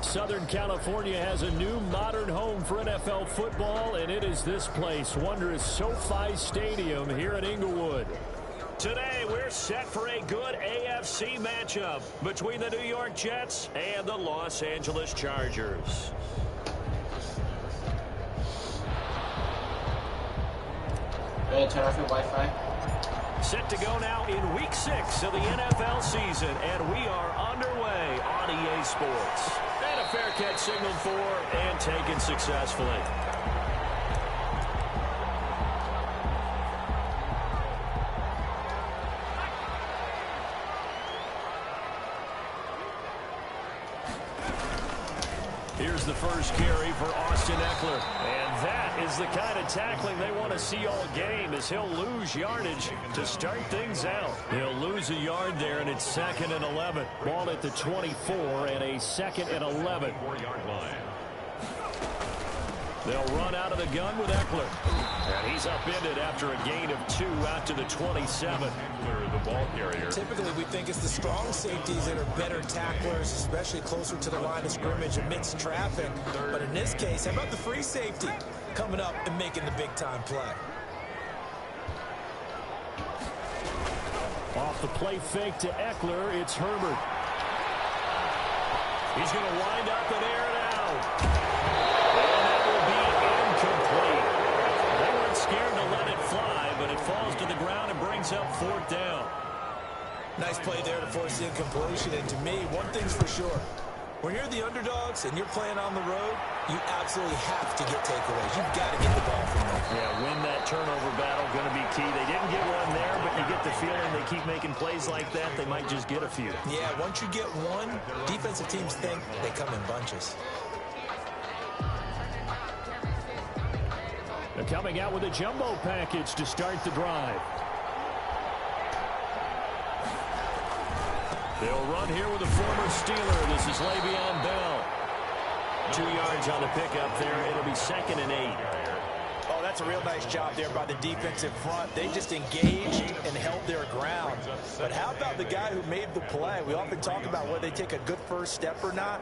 Southern California has a new modern home for NFL football, and it is this place, wondrous SoFi Stadium here in Inglewood. Today, we're set for a good AFC matchup between the New York Jets and the Los Angeles Chargers. Hey, turn off your Wi-Fi. Set to go now in Week 6 of the NFL season, and we are underway on EA Sports. And a fair catch signaled for and taken successfully. Here's the first carry for Austin Eckler. And that is the kind of tackling they want to see all game, as he'll lose yardage to start things out. He'll lose a yard there, and it's 2nd and 11. Ball at the 24 and a 2nd and 11. 4-yard line. They'll run out of the gun with Eckler. And he's upended after a gain of 2 out to the 27. The ball carrier. Typically, we think it's the strong safeties that are better tacklers, especially closer to the line of scrimmage amidst traffic. But in this case, how about the free safety coming up and making the big-time play? Off the play fake to Eckler, it's Herbert. He's going to wind up and air it out. And that will be incomplete. They weren't scared to let it fly, but it falls to the ground and brings up 4th down. Nice play there to force the incompletion. And to me, one thing's for sure. When you're the underdogs and you're playing on the road, you absolutely have to get takeaways. You've got to get the ball from them. Yeah, win that turnover battle, going to be key. They didn't get one there, but you get the feeling they keep making plays like that, they might just get a few. Yeah, once you get one, defensive teams think they come in bunches. They're coming out with a jumbo package to start the drive. They'll run here with a former Steeler. This is Le'Veon Bell. 2 yards on the pickup there. It'll be 2nd and 8. Oh, that's a real nice job there by the defensive front. They just engaged and held their ground. But how about the guy who made the play? We often talk about whether they take a good first step or not.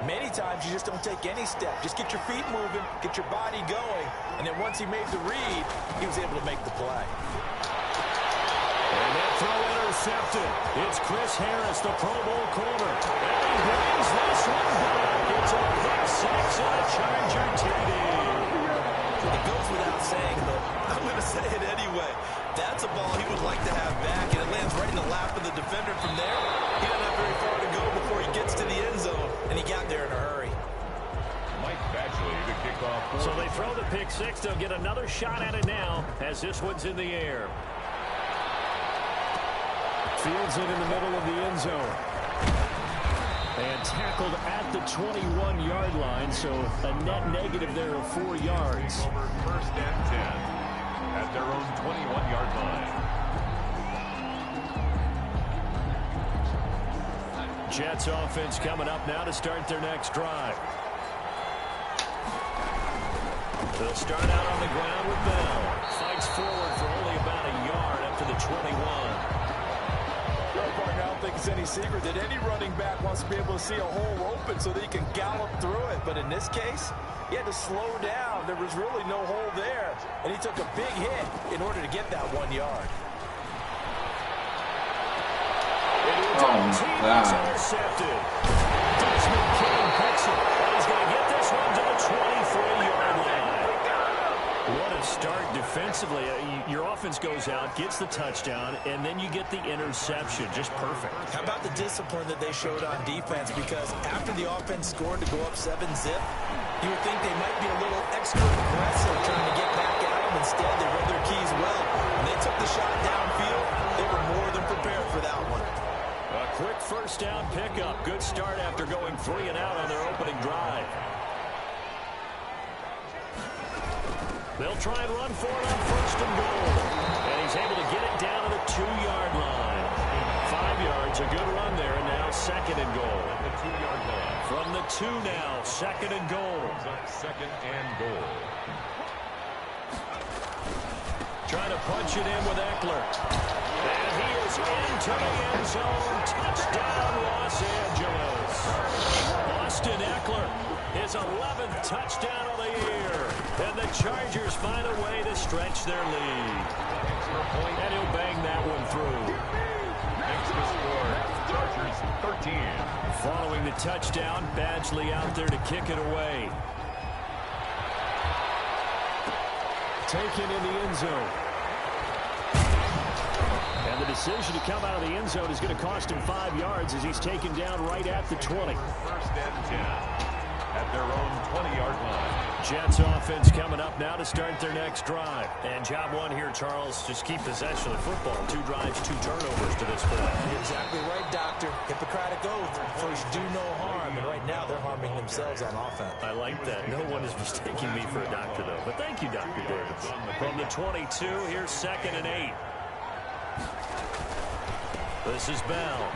Many times you just don't take any step. Just get your feet moving, get your body going, and then once he made the read, he was able to make the play. And that throw intercepted. It's Chris Harris, the Pro Bowl corner. And he brings this one back. It's a pick 6 and a Charger TD. It goes without saying, but I'm going to say it anyway. That's a ball he would like to have back, and it lands right in the lap of the defender from there. He doesn't have very far to go before he gets to the end zone, and he got there in a hurry. Mike Badgley to kick off. So they throw the pick 6. They'll get another shot at it now as this one's in the air. Fields it in the middle of the end zone. And tackled at the 21-yard line, so a net negative there of 4 yards. Over 1st and 10 at their own 21-yard line. Jets offense coming up now to start their next drive. They'll start out on the ground with Bell. Fights forward for only about a yard up to the 21. I don't think it's any secret that any running back wants to be able to see a hole open so that he can gallop through it. But in this case, he had to slow down. There was really no hole there, and he took a big hit in order to get that 1 yard. Intercepted. Desmond King picks it. He's going to get this one to the 23-yard line. What a start defensively. Your offense goes out, gets the touchdown, and then you get the interception. Just perfect. How about the discipline that they showed on defense? Because after the offense scored to go up 7-zip, you would think they might be a little extra aggressive trying to get back at them. Instead, they read their keys well. When they took the shot downfield, they were more than prepared for that one. A quick first down pickup. Good start after going 3 and out on their opening drive. They'll try and run for it on 1st and goal. And he's able to get it down to the 2-yard line. 5 yards, a good run there, and now 2nd and goal. At the 2-yard line. From the 2 now, 2nd and goal. 2nd and goal. Trying to punch it in with Eckler. And he is goes into the end zone. Touchdown, Los Angeles. Austin Eckler, his 11th touchdown of the year. And the Chargers find a way to stretch their lead. And he'll bang that one through. Next to score, Chargers 13. Following the touchdown, Badgley out there to kick it away. Taken in the end zone. And the decision to come out of the end zone is going to cost him 5 yards as he's taken down right at the 20. First and 10 at their own 20-yard line. Jets offense coming up now to start their next drive. And job one here, Charles, just keep possession of the football. 2 drives, 2 turnovers to this point. You're exactly right, Doctor. Hippocratic oath. First, do no harm. And right now, they're harming themselves on offense. I like that. No one is mistaking me for a doctor, though. But thank you, Dr. Davis. From the 22, here's 2nd and 8. This is Bell.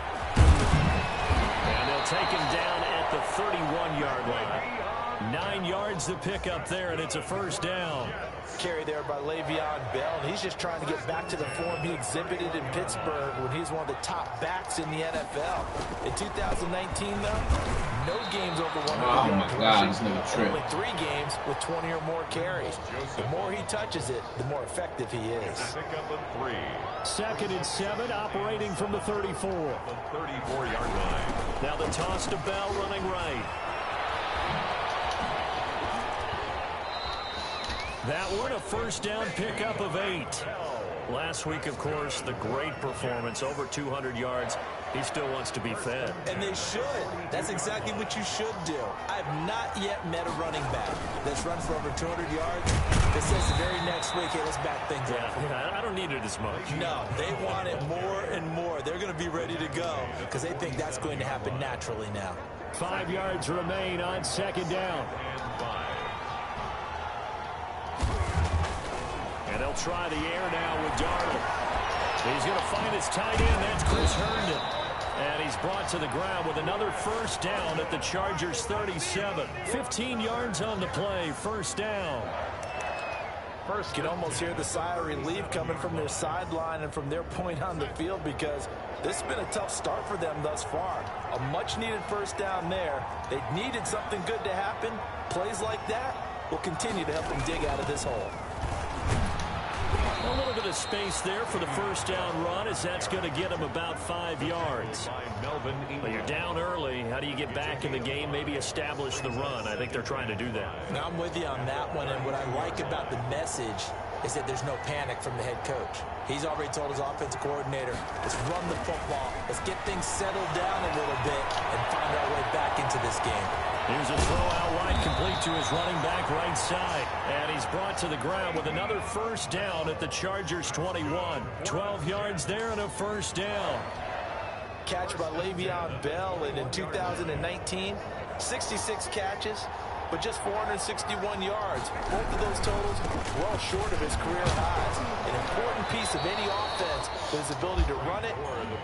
And they'll take him down at the 31-yard line. 9 yards to pick up there, and it's a first down. Carry there by Le'Veon Bell, and he's just trying to get back to the form he exhibited in Pittsburgh when he's one of the top backs in the NFL. In 2019, though, no games over 100 Oh my God, yards, it's no and trip. only 3 games with 20 or more carries. The more he touches it, the more effective he is. Pick up a 3. 2nd and 7, operating from the 34. The 34-yard line. Now the toss to Bell, running right. That one, a first down pickup of 8. Last week, of course, the great performance, over 200 yards. He still wants to be fed. And they should. That's exactly what you should do. I have not yet met a running back that's run for over 200 yards that says the very next week, hey, let's back things up. Yeah, I don't need it as much. No, they want it more and more. They're going to be ready to go because they think that's going to happen naturally now. 5 yards remain on 2nd down. And they'll try the air now with Darnold. He's going to find his tight end. That's Chris Herndon. And he's brought to the ground with another first down at the Chargers 37. 15 yards on the play. First down. First, you can almost hear the sigh of relief coming from their sideline and from their point on the field because this has been a tough start for them thus far. A much-needed first down there. They needed something good to happen. Plays like that will continue to help them dig out of this hole. A little bit of space there for the first down run as that's going to get him about 5 yards. But you're down early. How do you get back in the game? Maybe establish the run. I think they're trying to do that. Now, I'm with you on that one, and what I like about the message is that there's no panic from the head coach. He's already told his offensive coordinator, let's run the football. Let's get things settled down a little bit and find our way back into this game. Here's a throw out wide, complete to his running back right side. And he's brought to the ground with another first down at the Chargers 21. 12 yards there and a first down. Catch by Le'Veon Bell, and in 2019, 66 catches, but just 461 yards. Both of those totals well short of his career highs. An important piece of any offense is his ability to run it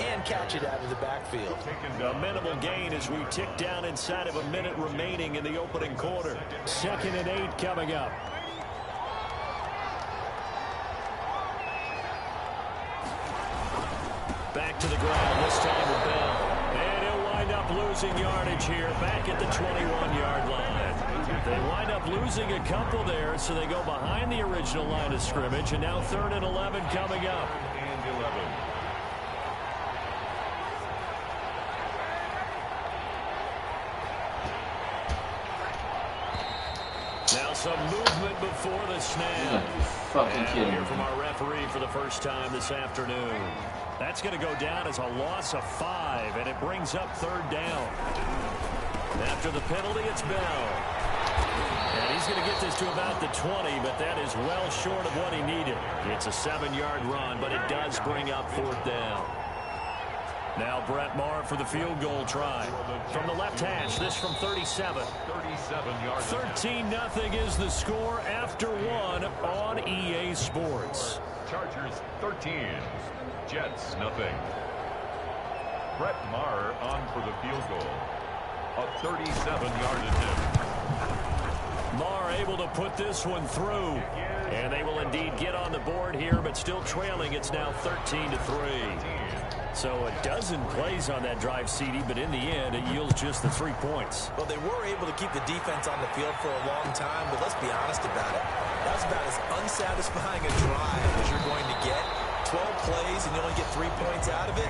and catch it out of the backfield. A minimal gain as we tick down inside of a minute remaining in the opening quarter. 2nd and 8 coming up. Back to the ground, this time with Bell. And he'll wind up losing yardage here, back at the 21-yard line. They wind up losing a couple there, so they go behind the original line of scrimmage, and now 3rd and 11 coming up. And 11. Now some movement before the snap. Fucking kidding. Here from our referee for the first time this afternoon. That's going to go down as a loss of 5, and it brings up 3rd down. After the penalty, it's Bell. And he's going to get this to about the 20, but that is well short of what he needed. It's a 7-yard run, but it does bring up 4th down. Now Brett Maher for the field goal try. From the left hash, this from 37. 37 yards. 13-0 is the score after 1 on EA Sports. Chargers 13. Jets nothing. Brett Maher on for the field goal. A 37-yard attempt. Marr able to put this one through. And they will indeed get on the board here, but still trailing. It's now 13-3. So a dozen plays on that drive, CD, but in the end, it yields just the 3 points. Well, they were able to keep the defense on the field for a long time, but let's be honest about it. That was about as unsatisfying a drive as you're going to get. 12 plays and you only get 3 points out of it.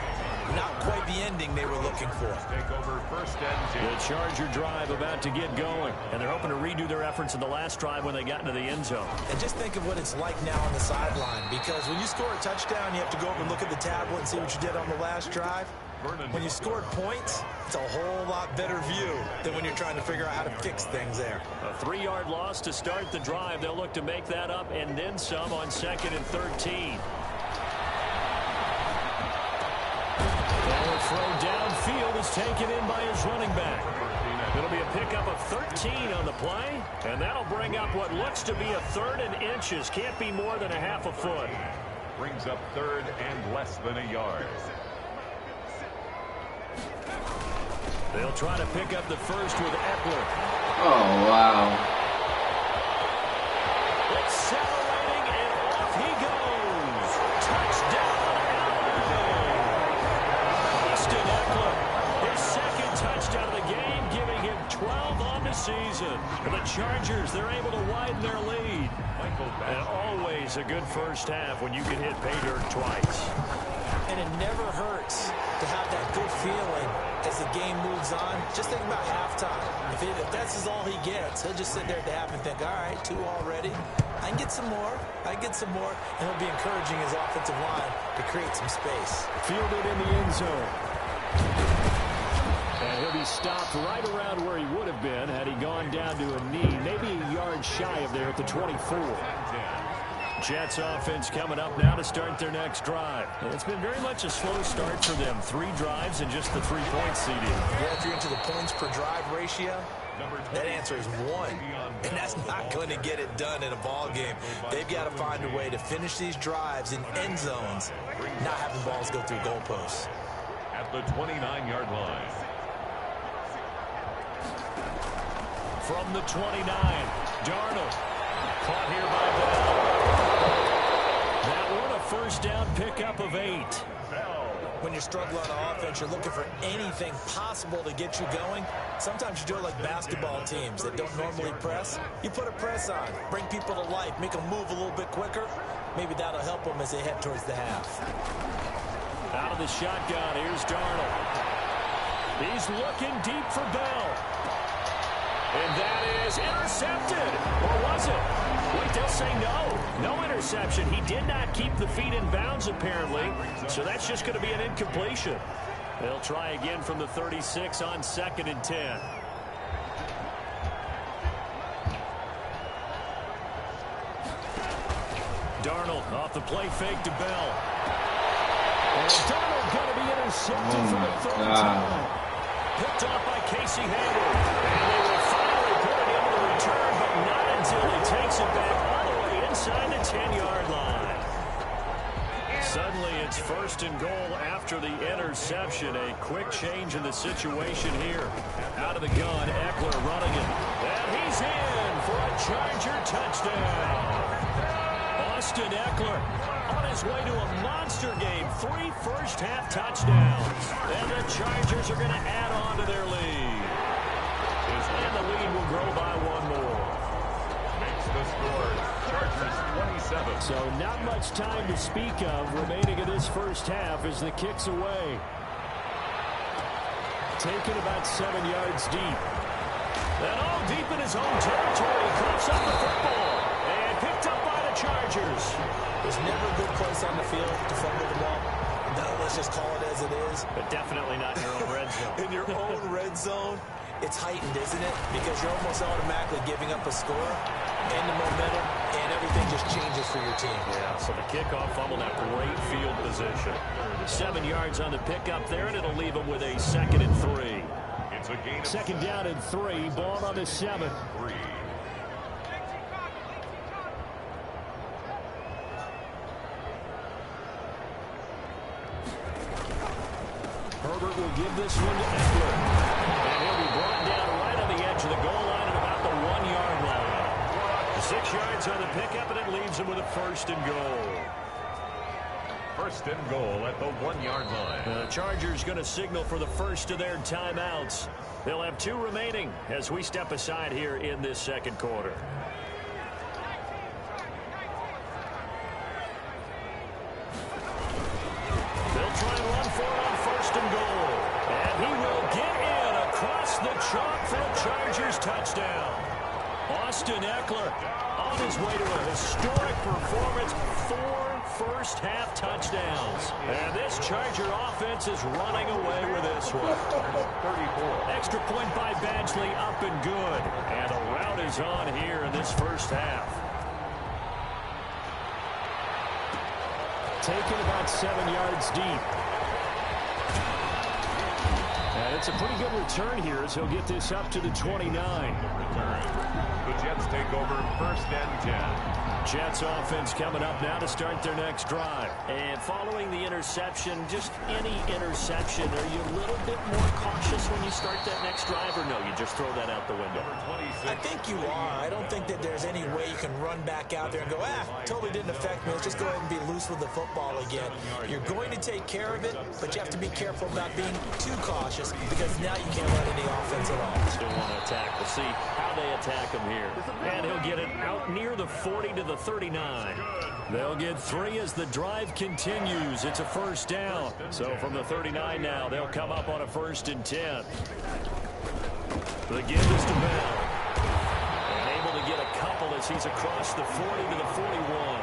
Not quite the ending they were looking for. Take over first and 10. The Charger drive about to get going, and they're hoping to redo their efforts in the last drive when they got into the end zone. And just think of what it's like now on the sideline, because when you score a touchdown, you have to go over and look at the tablet and see what you did on the last drive. When you scored points, it's a whole lot better view than when you're trying to figure out how to fix things there. A 3-yard loss to start the drive. They'll look to make that up and then some on 2nd and 13. Throw downfield is taken in by his running back. It'll be a pickup of 13 on the play, and that'll bring up what looks to be a 3rd and inches. Can't be more than a half a foot. Brings up 3rd and less than a yard. They'll try to pick up the first with Eckler. Oh, wow. Accelerating, and off he goes. Touchdown. His 2nd touchdown of the game, giving him 12 on the season. And the Chargers, they're able to widen their lead. And always a good first half when you can hit pay dirt twice. And it never hurts to have that good feeling as the game moves on. Just think about halftime. If that's all he gets, he'll just sit there at the half and think, all right, 2 already. I can get some more. I can get some more. And he'll be encouraging his offensive line to create some space. Fielded in the end zone. And he'll be stopped right around where he would have been had he gone down to a knee, maybe a yard shy of there at the 24. Jets offense coming up now to start their next drive. It's been very much a slow start for them. 3 drives and just the 3 points CD. Yeah, if you're into the points per drive ratio, that answer is 1. And that's not going to get it done in a ball game. They've got to find a way to finish these drives in end zones, not having balls go through goalposts. At the 29-yard line. From the 29, Darnold. Caught here by Bell. That one a first down pickup of 8. When you're struggling on offense, you're looking for anything possible to get you going. Sometimes you do it like basketball teams that don't normally press. You put a press on, bring people to life, make them move a little bit quicker. Maybe that'll help them as they head towards the half. Out of the shotgun, here's Darnold. He's looking deep for Bell. And that is intercepted. Or was it? Wait, they'll say no. No interception. He did not keep the feet in bounds, apparently. So that's just going to be an incompletion. They'll try again from the 36 on 2nd and 10. Darnold off the play fake to Bell. And Darnold going to be intercepted for the 3rd time. Picked off by Casey Hayward. And they will finally put it into the return, but not until he takes it back all the way inside the 10-yard line. Suddenly it's 1st and goal after the interception. A quick change in the situation here. Out of the gun, Eckler running it. And he's in for a Charger touchdown. Austin Eckler on his way to a monster game. 3 first-half touchdowns. And the Chargers are going to add on to their lead. And the lead will grow by 1 more. Makes the score. Chargers 27. So not much time to speak of remaining in this first half as the kick's away. Taken about 7 yards deep. And all deep in his own territory. Coughs up the football. And picked up by the Chargers. There's never a good place on the field to fumble the ball. No, let's just call it as it is. But definitely not in your own red zone. In your own red zone, it's heightened, isn't it? Because you're almost automatically giving up a score and the momentum, and everything just changes for your team. Yeah, so the kickoff fumble, that great field position. 7 yards on the pickup there, and it'll leave them with a 2nd and 3. It's a gain of 2nd down and 3, ball on the 7. 3. Herbert will give this one to Eckler. And he'll be brought down right on the edge of the goal line at about the 1-yard line. 6 yards on the pickup, and it leaves him with a 1st and goal. 1st and goal at the 1-yard line. The Chargers going to signal for the first of their timeouts. They'll have 2 remaining as we step aside here in this 2nd quarter. They'll try and run for it on 1st and goal. And he will get in across the chalk for a Chargers touchdown. Austin Eckler on his way to a historic performance. 4 first-half touchdowns. And this Charger offense is running away with this one. 34. Extra point by Badgley, up and good. And the route is on here in this 1st half. Taken about 7 yards deep. And it's a pretty good return here as he'll get this up to the 29. Return. The Jets take over 1st and 10. Jets offense coming up now to start their next drive. And following the interception, just any interception, are you a little bit more cautious when you start that next drive, or no, you just throw that out the window? I think you are. I don't think that there's any way you can run back out there and go, totally didn't affect me. Let's just go ahead and be loose with the football again. You're going to take care of it, but you have to be careful about being too cautious because now you can't run any offense at all. Still want to attack. We'll see how they attack him here. And he'll get it out near the 40 to the 39. They'll get 3 as the drive continues. It's a 1st down. So from the 39 now, they'll come up on a 1st and 10. The give is to Bell. And able to get a couple as he's across the 40 to the 41.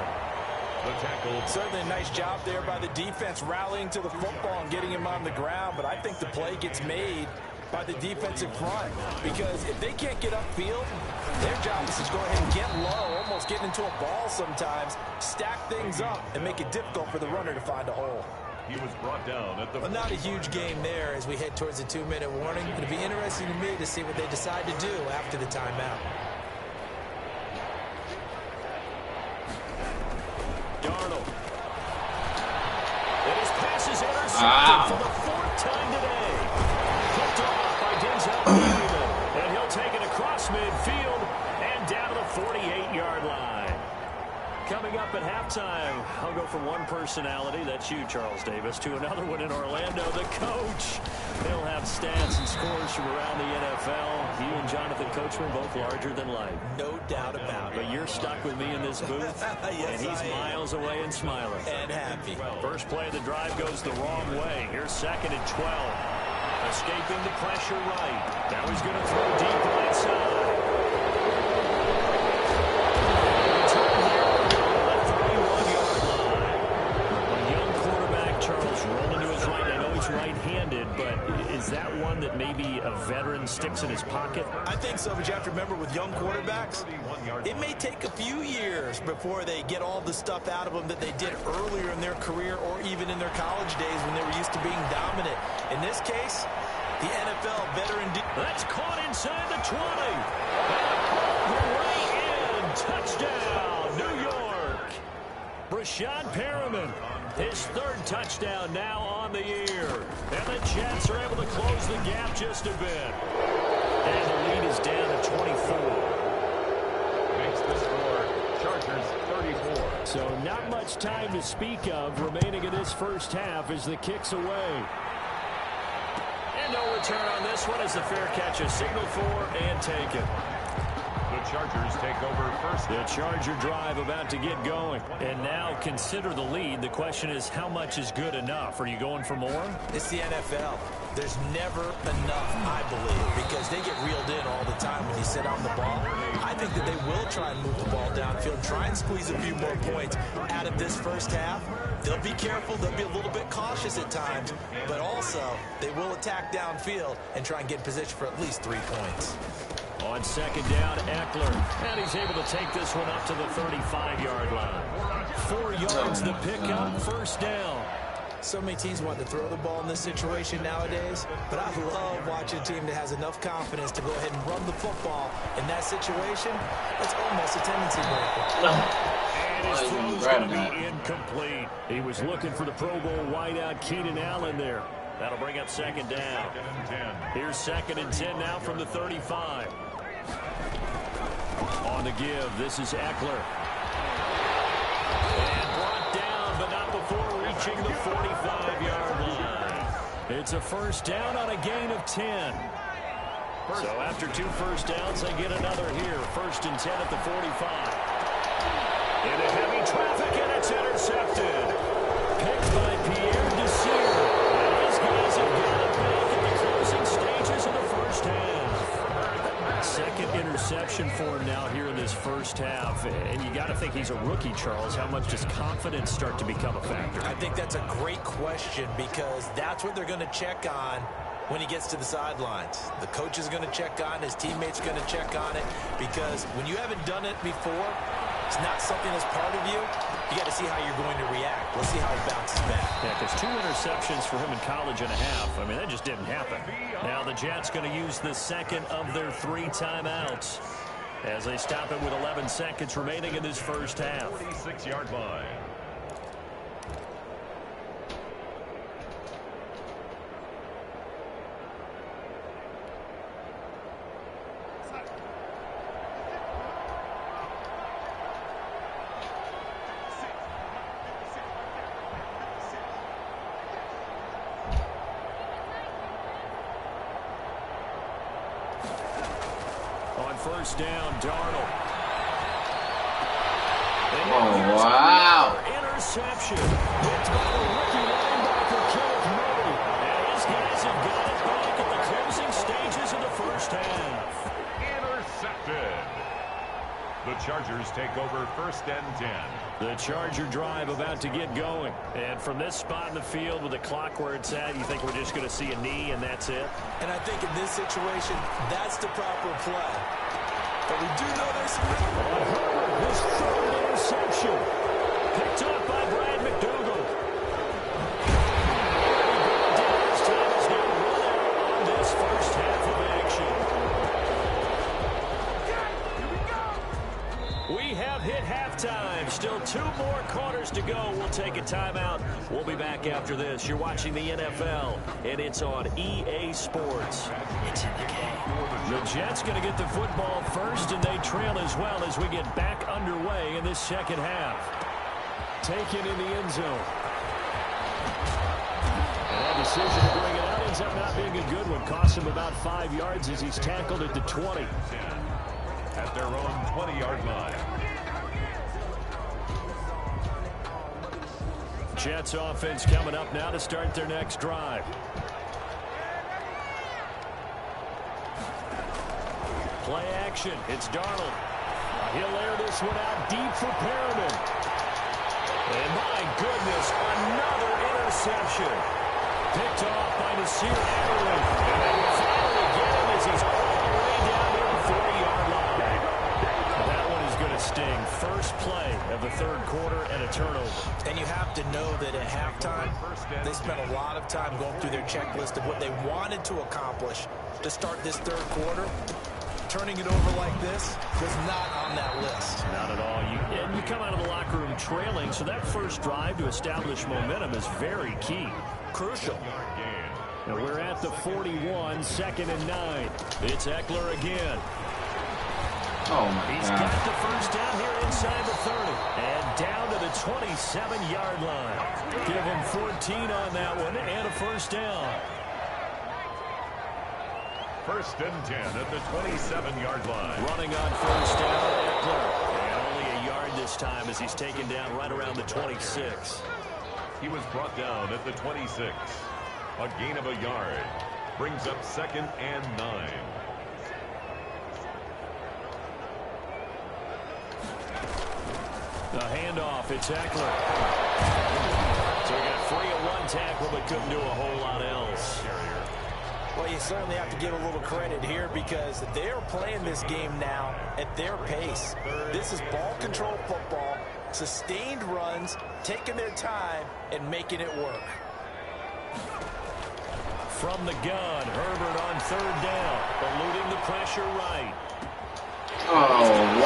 The tackle. Certainly a nice job there by the defense rallying to the football and getting him on the ground, but I think the play gets made by the defensive front because if they can't get upfield, their job is to go ahead and get low, almost get into a ball sometimes, stack things up, and make it difficult for the runner to find a hole. He was brought down at the... Well, not a huge game there as we head towards the 2-minute warning. It'll be interesting to me to see what they decide to do after the timeout. Darnold. And his pass is intercepted for the 4th time today. Picked off by Denzel Perryman. And he'll take it across midfield and down to the 48-yard line. Coming up at halftime, I'll go from one personality, that's you, Charles Davis, to another one in Orlando, the coach. He'll have stats and scores from around the NFL. You and Jonathan Coachman both larger than life. No doubt about it. But you're stuck with me in this booth, yes, and he's miles away and smiling. And happy. First play of the drive goes the wrong way. Here's 2nd and 12. Escaping the pressure right. Now he's going to throw deep right side. Return here on the 31-yard line. A young quarterback, Charles, rolling to his right. I know he's right-handed, but is that one that maybe a veteran sticks in his pocket? I think so, but you have to remember with young quarterbacks, it may take a few years before they get all the stuff out of them that they did earlier in their career or even in their college days when they were used to being dominant. In this case, the NFL veteran... That's caught inside the 20. And right in. Touchdown, New York. Brashad Perriman, his 3rd touchdown now on the year. And the Jets are able to close the gap just a bit. And the lead is down to 24. Makes the score Chargers 34. So not much time to speak of remaining in this 1st half as the kick's away. And no return on this one as the fair catch is signaled for and taken. The Chargers take over 1st. The Charger drive about to get going. And now consider the lead. The question is, how much is good enough? Are you going for more? It's the NFL. There's never enough, I believe, because they get reeled in all the time when you sit on the ball. I think that they will try and move the ball downfield, try and squeeze a few more points out of this 1st half. They'll be careful. They'll be a little bit cautious at times, but also they will attack downfield and try and get in position for at least 3 points. On 2nd down, Eckler. And he's able to take this one up to the 35-yard line. 4 yards to pick up, 1st down. So many teams want to throw the ball in this situation nowadays, but I love watching a team that has enough confidence to go ahead and run the football in that situation. That's almost a tendency breaker. And his throw's going to be incomplete. He was looking for the Pro Bowl wideout Keenan Allen there. That'll bring up 2nd down. Here's 2nd and 10 now from the 35. On the give, this is Eckler. And brought down, but not before reaching the 45-yard line. It's a first down on a gain of 10. So after 2 first downs, they get another here. 1st and 10 at the 45. Into heavy traffic, and it's intercepted. Picked by Pierre Desir. And these guys have got it back in the closing stages of the first half. Second interception for him now here in this first half. And you got to think he's a rookie, Charles. How much does confidence start to become a factor? I think that's a great question because that's what they're going to check on when he gets to the sidelines. The coach is going to check on, his teammates are going to check on it, because when you haven't done it before, it's not something that's part of you. You got to see how you're going to react. Let's see how he bounces back. Yeah, because 2 interceptions for him in college and a half. I mean, that just didn't happen. Now the Jets going to use the second of their 3 timeouts as they stop it with 11 seconds remaining in this first half. 46-yard line. First down, Darnold. Oh, wow. Interception. It's by the rookie linebacker, Kenneth Murray. And his guys have got it back at the closing stages of the first half. Intercepted. The Chargers take over 1st and 10. The Charger drive about to get going. And from this spot in the field with the clock where it's at, you think we're just going to see a knee and that's it? And I think in this situation, that's the proper play. But we do know there's some... Herbert, his 3rd interception. Picked up by Brad McDougal. This time is going to run out on this first half of action. We have hit halftime. Still 2 more quarters to go. We'll take a timeout. We'll be back after this. You're watching the NFL, and it's on EA Sports. It's in the game. The Jets going to get the football first, and they trail as well as we get back underway in this second half. Taken in the end zone. And that decision to bring it out ends up not being a good one. Costs him about 5 yards as he's tackled at the 20. At their own 20-yard line. Jets offense coming up now to start their next drive. Play action. It's Darnold. He'll air this one out deep for Perriman. And my goodness, another interception. Picked off by Nasir Adderley. And they will finally get him as he's all the way down to the 40-yard line. That one is going to sting. First play of the 3rd quarter and a turnover. And you have to know that at halftime, they spent a lot of time going through their checklist of what they wanted to accomplish to start this 3rd quarter. Turning it over like this was not on that list. Not at all. You come out of the locker room trailing, so that first drive to establish momentum is very key. Crucial. Now we're at the 41, 2nd and 9. It's Eckler again. Oh, my He's God. got the first down here inside the 30. And down to the 27-yard line. Give him 14 on that one and a first down. 1st and 10 at the 27-yard line. Running on first down, Eckler. And only a yard this time as he's taken down right around the 26. He was brought down at the 26. A gain of a yard. Brings up 2nd and 9. The handoff, it's Eckler. So we got 3 at 1 tackle, but couldn't do a whole lot else. Well, you certainly have to give a little credit here because they're playing this game now at their pace. This is ball control football, sustained runs, taking their time, and making it work. From the gun, Herbert on 3rd down, eluding the pressure right. Oh,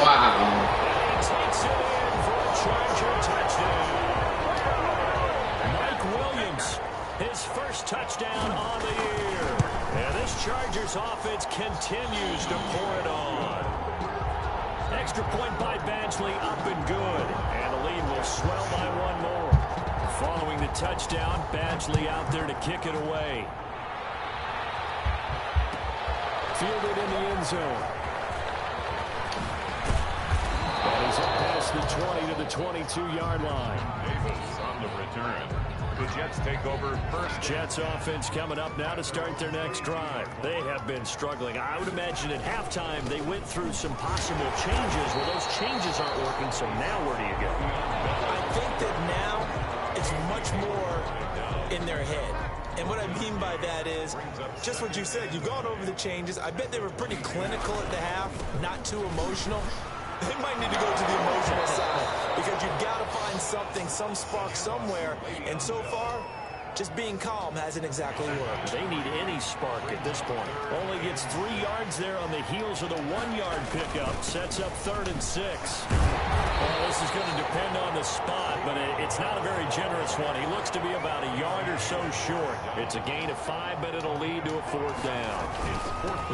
wow. And he takes it in for a Charger touchdown. Mike Williams, his first touchdown on the year. And this Chargers offense continues to pour it on. extra point by Badgley, up and good. And the lead will swell by one more. Following the touchdown, Badgley out there to kick it away. Fielded in the end zone. And he's up past the 20 to the 22-yard line. Davis on the return. The Jets take over first. Jets offense coming up now to start their next drive. They have been struggling. I would imagine at halftime they went through some possible changes. Well, those changes aren't working, so now where do you go? I think that now it's much more in their head. And what I mean by that is just what you said. You've gone over the changes. I bet they were pretty clinical at the half, not too emotional. They might need to go to the emotional side because you've got to find something, some spark somewhere. And so far, just being calm hasn't exactly worked. They need any spark at this point. Only gets 3 yards there on the heels of the 1-yard pickup. Sets up 3rd and 6. Well, this is going to depend on the spot, but it's not a very generous one. He looks to be about a yard or so short. It's a gain of 5, but it'll lead to a 4th down.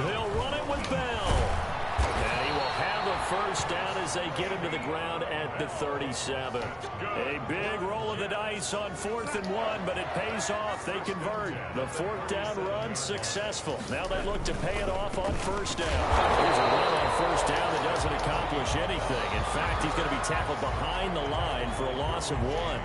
They'll run it with Bell. And he will have a first down as they get him to the ground at the 37. A big roll of the dice on 4th and 1, but it pays off. They convert. The 4th down run successful. Now they look to pay it off on 1st down. Here's a run on 1st down that doesn't accomplish anything. In fact, he's going to be tackled behind the line for a loss of 1.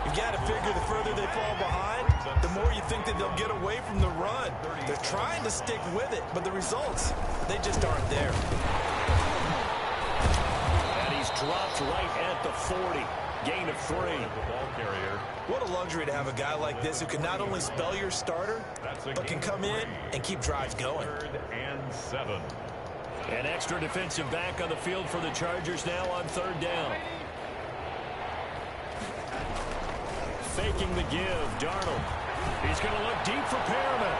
You've got to figure the further they fall behind, the more you think that they'll get away from the run. They're trying to stick with it, but the results, they just aren't there. And he's dropped right at the 40. Gain of 3. The ball carrier. What a luxury to have a guy like this who can not only spell your starter, but can come in and keep drives going. 3rd and 7. An extra defensive back on the field for the Chargers now on 3rd down. Faking the give, Darnold. He's going to look deep for Perriman.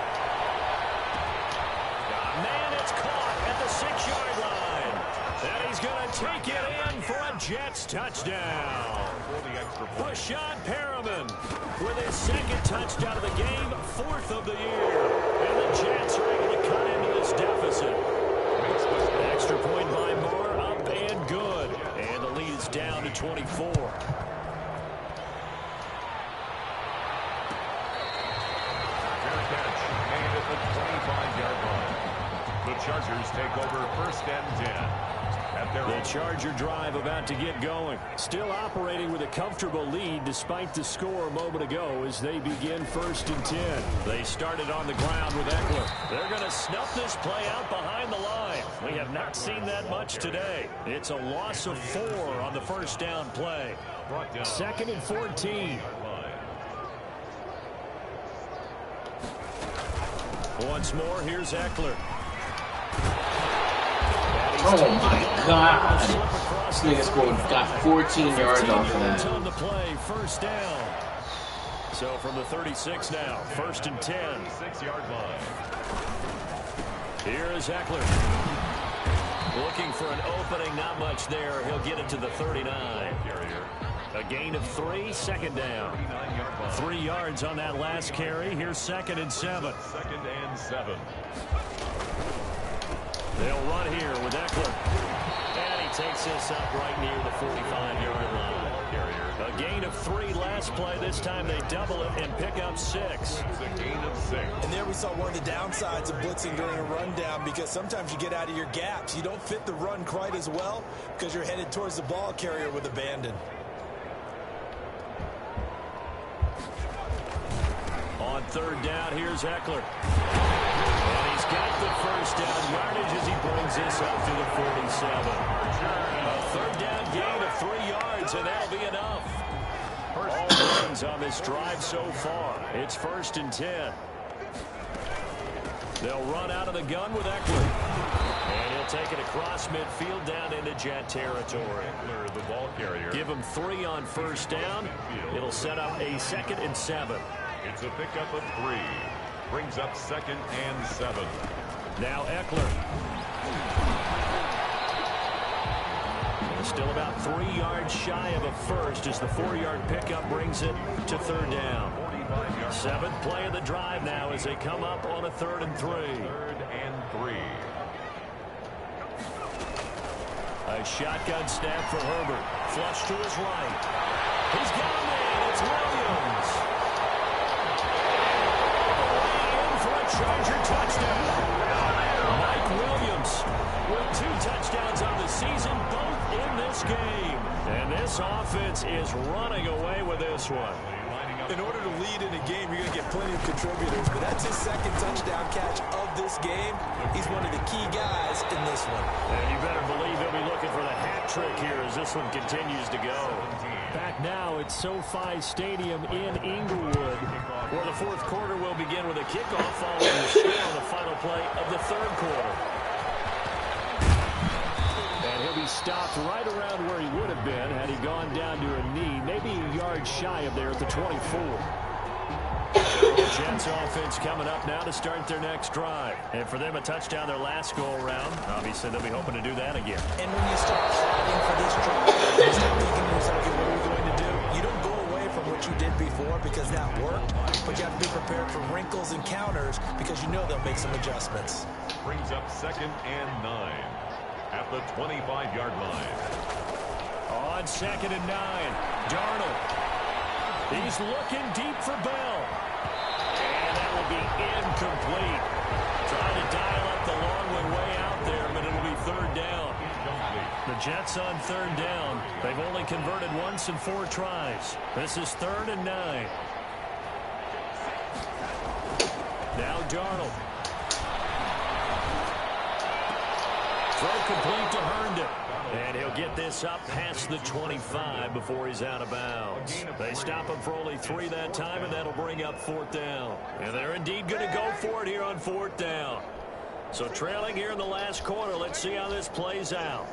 Man, it's caught at the 6-yard line. And he's going to take it in for a Jets touchdown. Rashad Perriman with his 2nd touchdown of the game, 4th of the year. And the Jets are able to cut into this deficit. Extra point by Moore, up and good. And the lead is down to 24. The Chargers take over 1st and 10. The Charger drive about to get going. Still operating with a comfortable lead despite the score a moment ago as they begin 1st and 10. They started on the ground with Eckler. They're going to snuff this play out behind the line. We have not seen that much today. It's a loss of 4 on the 1st down play. 2nd and 14. Once more, here's Eckler. Oh my God. This nigga got 14 yards off of that. On the play, 1st down. So from the 36 now, 1st and 10. 6-yard line. Here is Eckler. Looking for an opening, not much there. He'll get it to the 39. A gain of 3, 2nd down. 3 yards on that last carry. Here's 2nd and 7. 2nd and 7. They'll run here with Eckler. And he takes this up right near the 45-yard line. A gain of 3 last play. This time they double it and pick up 6. It's a gain of 6. And there we saw one of the downsides of blitzing during a rundown because sometimes you get out of your gaps. You don't fit the run quite as well because you're headed towards the ball carrier with abandon. On 3rd down, here's Eckler. And he's got the 1st down yardage as he brings this up to the 47. A 3rd down gain of 3 yards, and that'll be enough. All runs on this drive so far. It's 1st and 10. They'll run out of the gun with Eckler. And he'll take it across midfield down into Jet territory. Eckler, the ball carrier. Give him 3 on 1st down. It'll set up a 2nd and 7. It's a pickup of 3. Brings up 2nd and 7. Now Eckler. Still about 3 yards shy of a first as the 4-yard pickup brings it to 3rd down. 7th play of the drive now as they come up on a 3rd and 3. 3rd and 3. A shotgun snap for Herbert. Flush to his right. He's got a man. It's Williams. In for a Charger touchdown. Mike Williams with 2 touchdowns on the season, both in this game. And this offense is running away with this one. In order to lead in a game, you're going to get plenty of contributors, but that's his 2nd touchdown catch of this game. He's one of the key guys in this one. And you better believe he'll be looking for the hat trick here as this one continues to go. Back now at SoFi Stadium in Inglewood, where the 4th quarter will begin with a kickoff following the score on the final play of the 3rd quarter. He'll be stopped right around where he would have been had he gone down to a knee, maybe a yard shy of there at the 24. The Jets offense coming up now to start their next drive. And for them, a touchdown their last go-around. Obviously, they'll be hoping to do that again. And when you start plotting for this drive, you start thinking to yourself, okay, what are we going to do? You don't go away from what you did before because that worked, but you have to be prepared for wrinkles and counters because you know they'll make some adjustments. Brings up 2nd and 9. At the 25-yard line. On 2nd and 9, Darnold. He's looking deep for Bell. And that will be incomplete. Trying to dial up the long way out there, but it'll be 3rd down. The Jets on 3rd down. They've only converted once in 4 tries. This is 3rd and 9. Now Darnold. Throw complete to Herndon. And he'll get this up past the 25 before he's out of bounds. They stop him for only 3 that time, and that'll bring up 4th down. And they're indeed going to go for it here on 4th down. So trailing here in the last quarter, let's see how this plays out.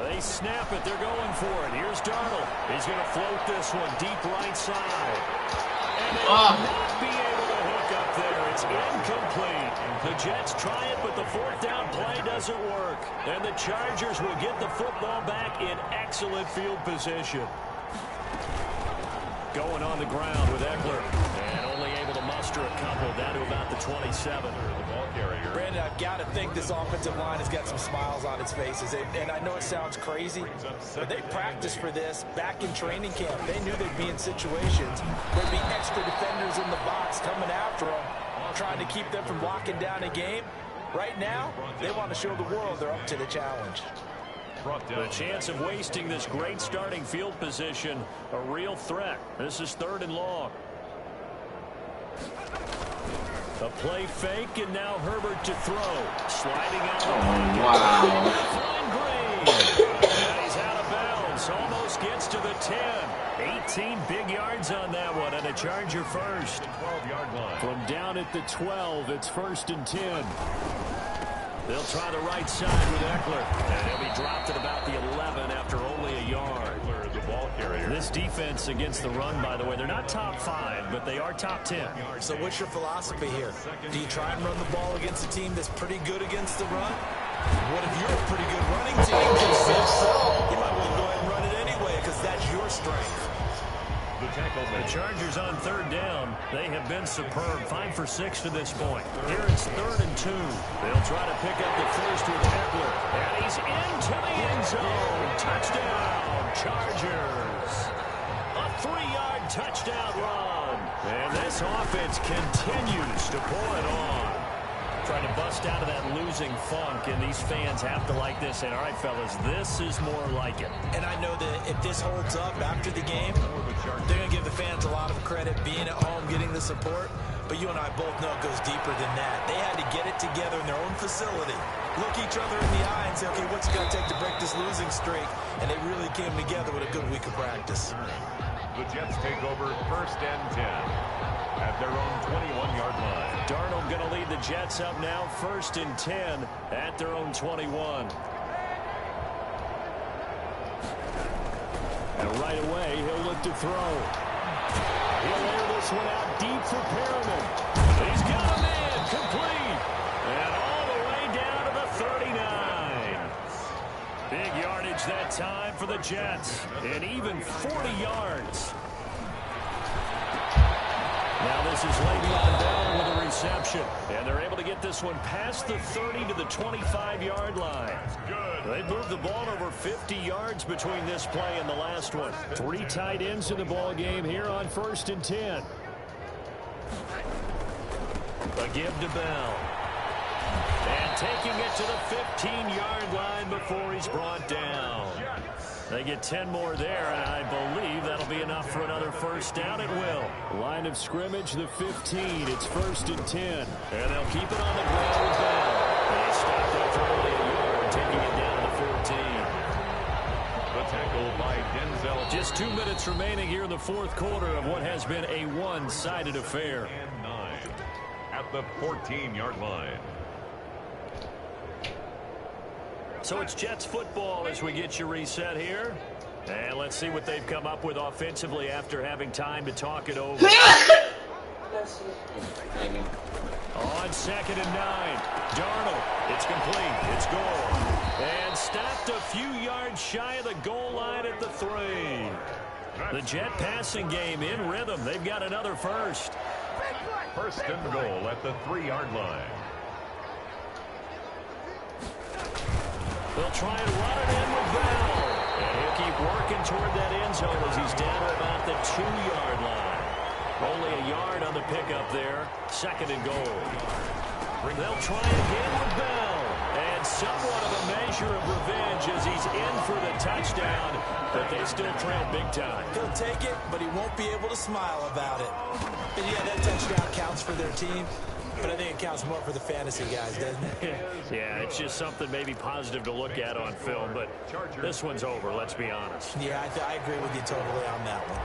They snap it. They're going for it. Here's Darnold. He's going to float this one deep right side. And they will not be able to hook up there. It's incomplete. The Jets try it, but the 4th down play doesn't work. And the Chargers will get the football back in excellent field position. Going on the ground with Eckler. And only able to muster a couple down to about the 27. Brandon, I've got to think this offensive line has got some smiles on its faces. And I know it sounds crazy, but they practiced for this back in training camp. They knew they'd be in situations where there'd be extra defenders in the box coming after them, trying to keep them from locking down a game. Right now, they want to show the world they're up to the challenge. The chance of wasting this great starting field position, a real threat. This is 3rd and long. A play fake, and now Herbert to throw. Sliding out the pocket. Wow. Green. And he's out of bounds. Almost gets to the 10. 18 big yards on that one, and a Charger first. 12-yard line. From down at the 12, it's 1st and 10. They'll try the right side with Eckler. And he'll be dropped at about the 11 after only a yard. The ball carrier. This defense against the run, by the way, they're not top 5, but they are top 10. So what's your philosophy here? Do you try and run the ball against a team that's pretty good against the run? What if you're a pretty good running team? You might want to go ahead and run it anyway because that's your strength. The Chargers on 3rd down. They have been superb. 5 for 6 to this point. Here it's 3rd and 2. They'll try to pick up the first with Eckler. And he's into the end zone. Touchdown, Chargers. A 3-yard touchdown run. And this offense continues to pull it on. Trying to bust out of that losing funk, and these fans have to like this. And all right, fellas, this is more like it. And I know that if this holds up after the game, they're going to give the fans a lot of credit being at home, getting the support. But you and I both know it goes deeper than that. They had to get it together in their own facility, look each other in the eye and say, okay, what's it going to take to break this losing streak? And they really came together with a good week of practice. The Jets take over 1st and 10 at their own 21-yard line. Darnold going to lead the Jets up now, 1st and 10 at their own 21. And right away, he'll look to throw. He'll air this one out deep for Perriman. He's got a man, complete. And all the way down to the 39. Big yardage that time for the Jets. And even 40 yards. Now And this is Le'Veon Bell with a reception. And they're able to get this one past the 30 to the 25-yard line. They moved the ball over 50 yards between this play and the last one. 3 tight ends in the ball game here on 1st and 10. A give to Bell. And taking it to the 15-yard line before he's brought down. They get 10 more there, and I believe that'll be enough for another first down. It will. Line of scrimmage, the 15. It's 1st and 10. And they'll keep it on the ground with Bell. They stopped after only a yard, taking it down to the 14. The tackle by Denzel. Just 2 minutes remaining here in the 4th quarter of what has been a one-sided affair. And 9 at the 14-yard line. So it's Jets football as we get you reset here. And let's see what they've come up with offensively after having time to talk it over. On 2nd and 9. Darnold. It's complete. It's goal. And stopped a few yards shy of the goal line at the 3. The Jet passing game in rhythm. They've got another first. 1st and goal at the 3-yard line. They'll try and run it in with Bell. And he'll keep working toward that end zone as he's down to about the 2-yard line. Only a yard on the pickup there. 2nd and goal. They'll try again with Bell. And somewhat of a measure of revenge as he's in for the touchdown. But they still trail big time. He'll take it, but he won't be able to smile about it. And yeah, that touchdown counts for their team. But I think it counts more for the fantasy guys, doesn't it? Yeah, it's just something maybe positive to look at on film, but this one's over, let's be honest. Yeah, I agree with you totally on that one.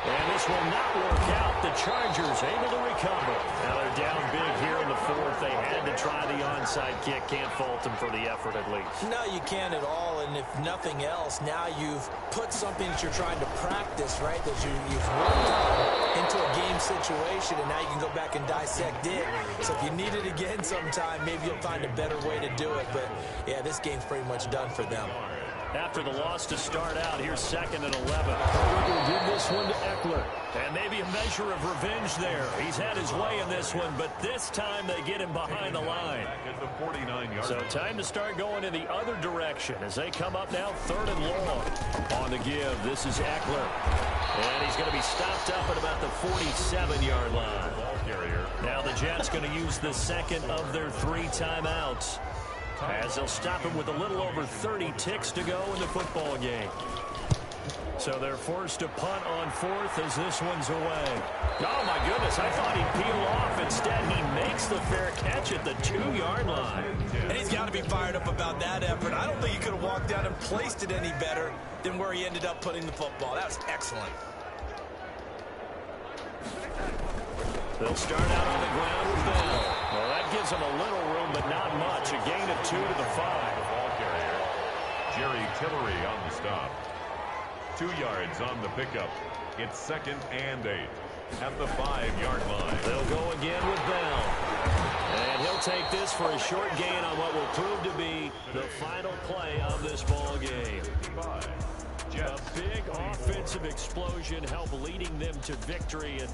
And this will not work out. The Chargers able to recover. Now they're down big here in the 4th. They had to try the onside kick. Can't fault them for the effort at least. No, you can't at all. And if nothing else, now you've put something that you're trying to practice, right, that you've worked on into a game situation, and now you can go back and dissect it. So if you need it again sometime, maybe you'll find a better way to do it. But, yeah, this game's pretty much done for them. After the loss to start out, here's 2nd and 11. We'll give this one to Eckler. And maybe a measure of revenge there. He's had his way in this one, but this time they get him behind the line. So time to start going in the other direction as they come up now 3rd and long. On the give, this is Eckler. And he's going to be stopped up at about the 47-yard line. Now the Jets going to use the 2nd of their 3 timeouts, as they'll stop him with a little over 30 ticks to go in the football game. So they're forced to punt on 4th as this one's away. Oh, my goodness, I thought he'd peel off. Instead, he makes the fair catch at the 2-yard line. And he's got to be fired up about that effort. I don't think he could have walked down and placed it any better than where he ended up putting the football. That was excellent. They'll start out on the ground with Bell. Well, that gives them a little room, but not much. A gain of 2 to the 5. Ball carrier, Jerry Tillery on the stop. 2 yards on the pickup. It's 2nd and 8 at the 5-yard line. They'll go again with Bell. And he'll take this for a short gain on what will prove to be the final play of this ball game. A big offensive explosion helped leading them to victory. And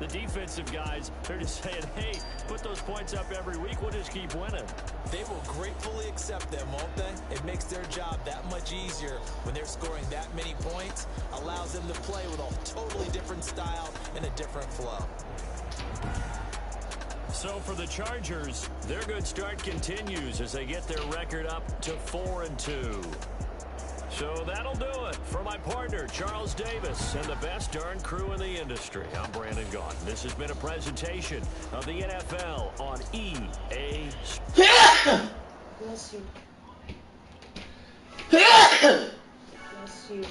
the defensive guys, they're just saying, hey, put those points up every week. We'll just keep winning. They will gratefully accept them, won't they? It makes their job that much easier when they're scoring that many points. Allows them to play with a totally different style and a different flow. So for the Chargers, their good start continues as they get their record up to 4-2. So that'll do it. For my partner, Charles Davis, and the best darn crew in the industry, I'm Brandon Gaughan. This has been a presentation of the NFL on EA Sports. Bless you. Bless you.